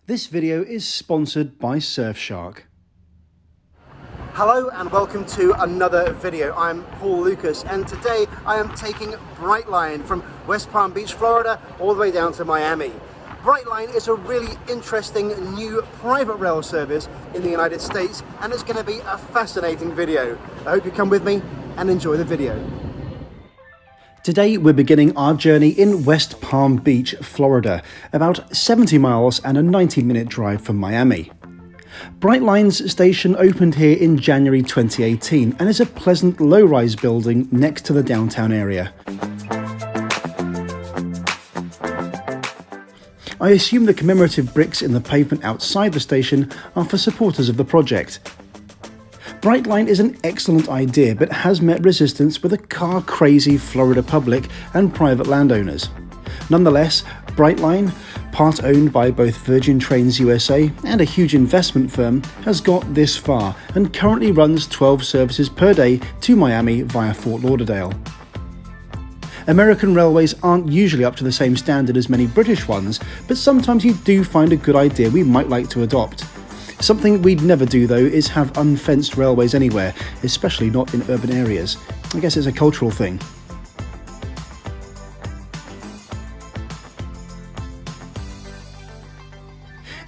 This video is sponsored by Surfshark. Hello and welcome to another video. I'm Paul Lucas and today I am taking BRIGHTLINE from West Palm Beach, Florida all the way down to Miami. BRIGHTLINE is a really interesting new private rail service in the United States and it's going to be a fascinating video. I hope you come with me and enjoy the video. Today we're beginning our journey in West Palm Beach, Florida, about 70 miles and a 90-minute drive from Miami. BRIGHTLINE's station opened here in January 2018 and is a pleasant low-rise building next to the downtown area. I assume the commemorative bricks in the pavement outside the station are for supporters of the project. BRIGHTLINE is an excellent idea but has met resistance with a car-crazy Florida public and private landowners. Nonetheless, BRIGHTLINE, part owned by both Virgin Trains USA and a huge investment firm, has got this far and currently runs 12 services per day to Miami via Fort Lauderdale. American railways aren't usually up to the same standard as many British ones, but sometimes you do find a good idea we might like to adopt. Something we'd never do though is have unfenced railways anywhere, especially not in urban areas. I guess it's a cultural thing.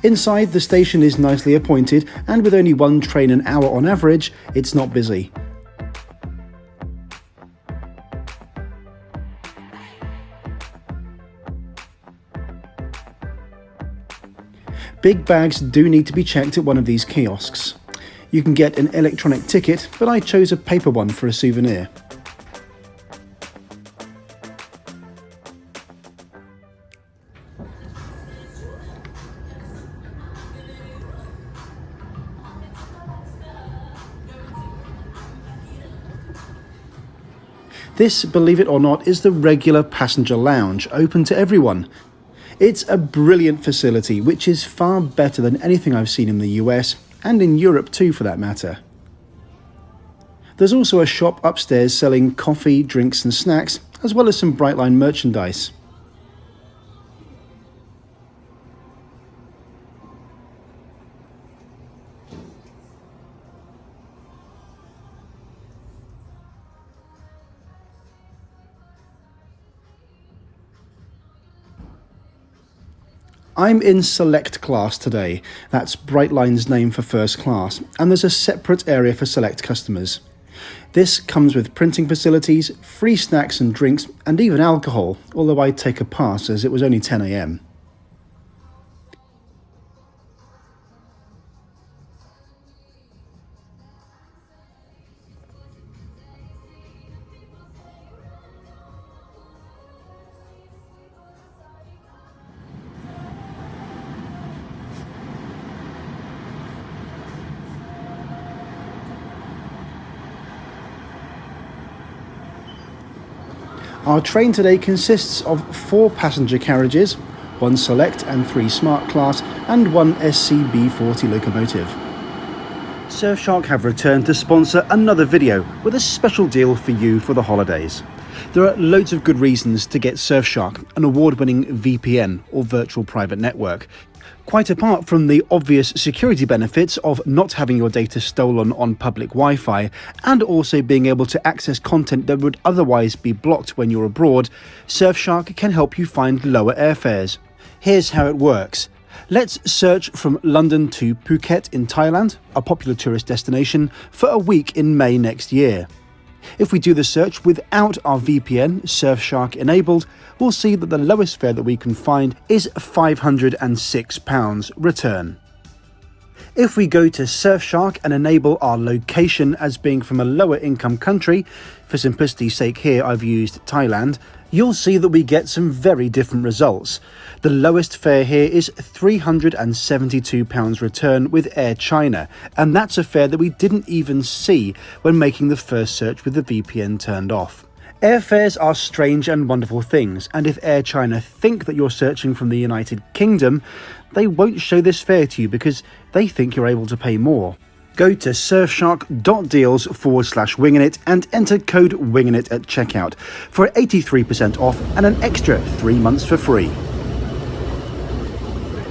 Inside, the station is nicely appointed, and with only one train an hour on average, it's not busy. Big bags do need to be checked at one of these kiosks. You can get an electronic ticket, but I chose a paper one for a souvenir. This, believe it or not, is the regular passenger lounge, open to everyone. It's a brilliant facility, which is far better than anything I've seen in the US, and in Europe too for that matter. There's also a shop upstairs selling coffee, drinks and snacks, as well as some BRIGHTLINE merchandise. I'm in Select Class today, that's BRIGHTLINE's name for first class, and there's a separate area for select customers. This comes with printing facilities, free snacks and drinks, and even alcohol, although I take a pass as it was only 10 AM. Our train today consists of 4 passenger carriages, 1 Select and 3 Smart Class, and 1 SCB40 locomotive. Surfshark have returned to sponsor another video with a special deal for you for the holidays. There are loads of good reasons to get Surfshark, an award-winning VPN or virtual private network. Quite apart from the obvious security benefits of not having your data stolen on public Wi-Fi and also being able to access content that would otherwise be blocked when you're abroad, Surfshark can help you find lower airfares. Here's how it works. Let's search from London to Phuket in Thailand, a popular tourist destination, for a week in May next year. If we do the search without our VPN Surfshark enabled, we'll see that the lowest fare that we can find is £506 return. If we go to Surfshark and enable our location as being from a lower income country, for simplicity's sake here I've used Thailand, you'll see that we get some very different results. The lowest fare here is £372 return with Air China, and that's a fare that we didn't even see when making the first search with the VPN turned off. Airfares are strange and wonderful things, and if Air China think that you're searching from the United Kingdom, they won't show this fare to you because they think you're able to pay more. Go to surfshark.deals/wingingit and enter code WINGINIT at checkout for 83% off and an extra 3 months for free.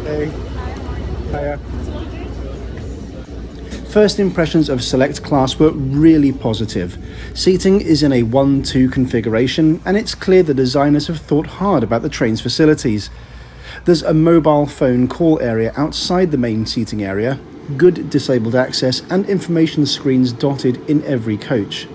Hey. Hiya. First impressions of Select Class were really positive. Seating is in a 1-2 configuration, and it's clear the designers have thought hard about the train's facilities. There's a mobile phone call area outside the main seating area, good disabled access, and information screens dotted in every coach.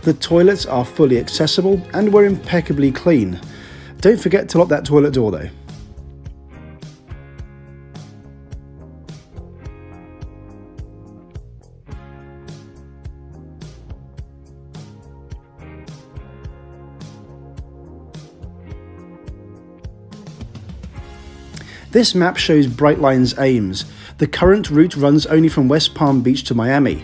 The toilets are fully accessible and were impeccably clean. Don't forget to lock that toilet door though. This map shows BRIGHTLINE's aims. The current route runs only from West Palm Beach to Miami.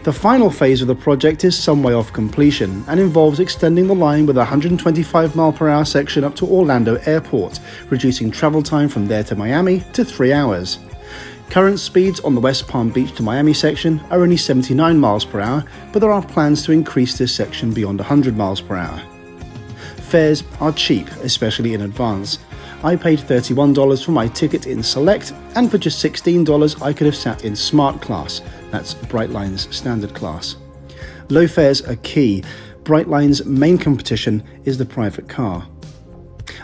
The final phase of the project is some way off completion and involves extending the line with a 125 mph section up to Orlando Airport, reducing travel time from there to Miami to 3 hours. Current speeds on the West Palm Beach to Miami section are only 79 mph, but there are plans to increase this section beyond 100 mph. Fares are cheap, especially in advance. I paid $31 for my ticket in Select, and for just $16 I could have sat in Smart Class, that's BRIGHTLINE's standard class. Low fares are key. BRIGHTLINE's main competition is the private car.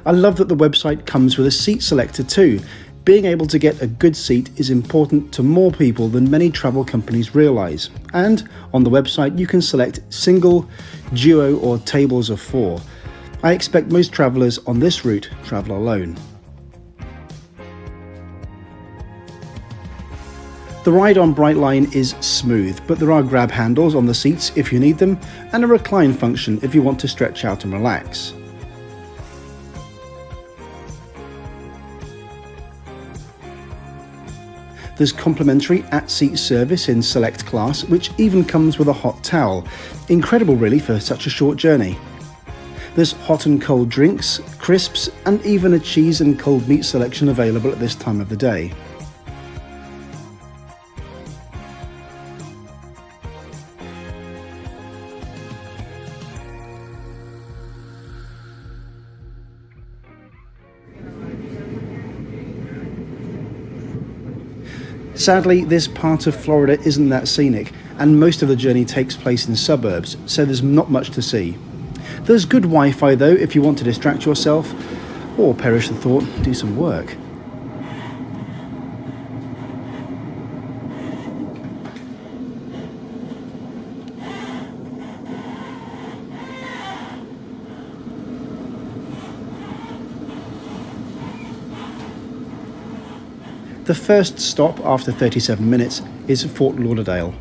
I love that the website comes with a seat selector too. Being able to get a good seat is important to more people than many travel companies realise, and on the website you can select single, duo or tables of 4. I expect most travellers on this route travel alone. The ride on BRIGHTLINE is smooth, but there are grab handles on the seats if you need them, and a recline function if you want to stretch out and relax. There's complimentary at-seat service in Select Class, which even comes with a hot towel. Incredible really for such a short journey. There's hot and cold drinks, crisps, and even a cheese and cold meat selection available at this time of the day. Sadly, this part of Florida isn't that scenic, and most of the journey takes place in suburbs, so there's not much to see. There's good Wi-Fi though if you want to distract yourself, or perish the thought, do some work. The first stop after 37 minutes is Fort Lauderdale.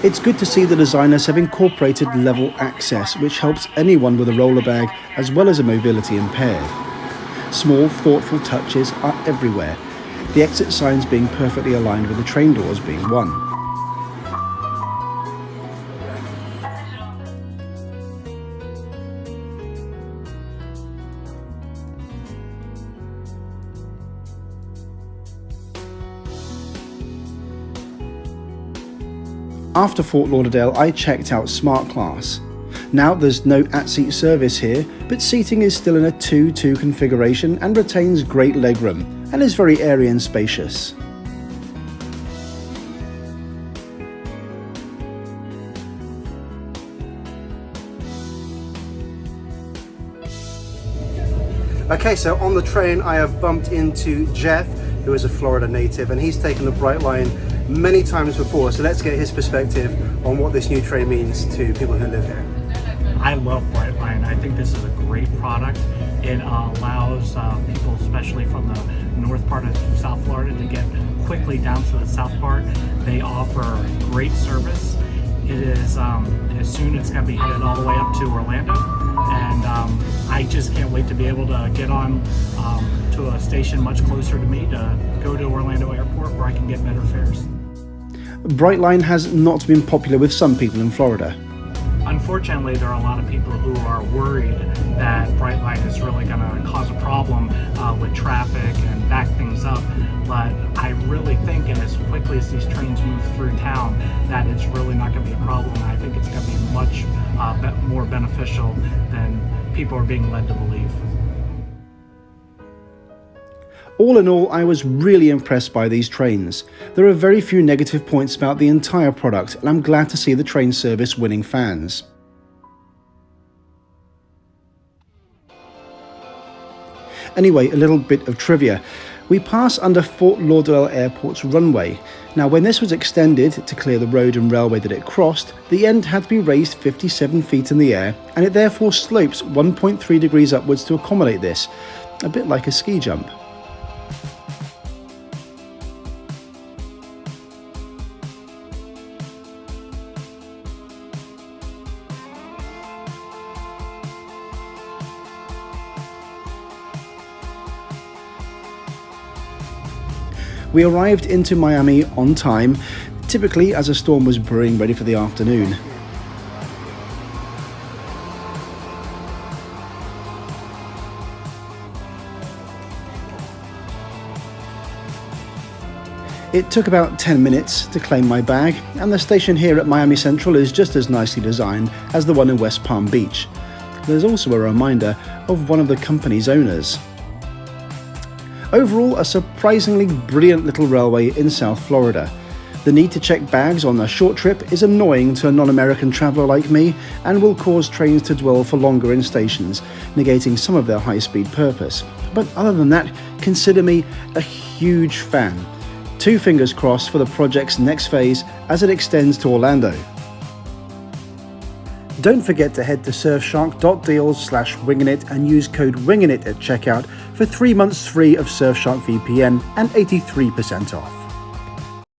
It's good to see the designers have incorporated level access, which helps anyone with a roller bag as well as a mobility impaired. Small, thoughtful touches are everywhere, the exit signs being perfectly aligned with the train doors being one. After Fort Lauderdale, I checked out Smart Class. Now there's no at-seat service here, but seating is still in a 2-2 configuration and retains great legroom, and is very airy and spacious. Okay, so on the train I have bumped into Jeff, who is a Florida native, and he's taken the BRIGHTLINE many times before, so let's get his perspective on what this new train means to people who live here. I love BRIGHTLINE. I think this is a great product. It allows people, especially from the north part of South Florida, to get quickly down to the south part. They offer great service. It is, as soon it's going to be headed all the way up to Orlando, and I just can't wait to be able to get on to a station much closer to me to go to Orlando Airport where I can get better fares. BRIGHTLINE has not been popular with some people in Florida. unfortunately, there are a lot of people who are worried that BRIGHTLINE is really going to cause a problem with traffic and back things up. But I really think, and as quickly as these trains move through town, that it's really not going to be a problem. I think it's going to be much more beneficial than people are being led to believe. All in all, I was really impressed by these trains. There are very few negative points about the entire product, and I'm glad to see the train service winning fans. Anyway, a little bit of trivia. We pass under Fort Lauderdale Airport's runway. Now, when this was extended to clear the road and railway that it crossed, the end had to be raised 57 feet in the air, and it therefore slopes 1.3 degrees upwards to accommodate this, a bit like a ski jump. We arrived into Miami on time, typically as a storm was brewing ready for the afternoon. It took about 10 minutes to claim my bag, and the station here at Miami Central is just as nicely designed as the one in West Palm Beach. There's also a reminder of one of the company's owners. Overall, a surprisingly brilliant little railway in South Florida. The need to check bags on a short trip is annoying to a non-American traveller like me and will cause trains to dwell for longer in stations, negating some of their high-speed purpose. But other than that, consider me a huge fan. 2 fingers crossed for the project's next phase as it extends to Orlando. Don't forget to head to surfshark.deals/wingingit and use code WINGINIT at checkout for 3 months free of Surfshark VPN and 83% off.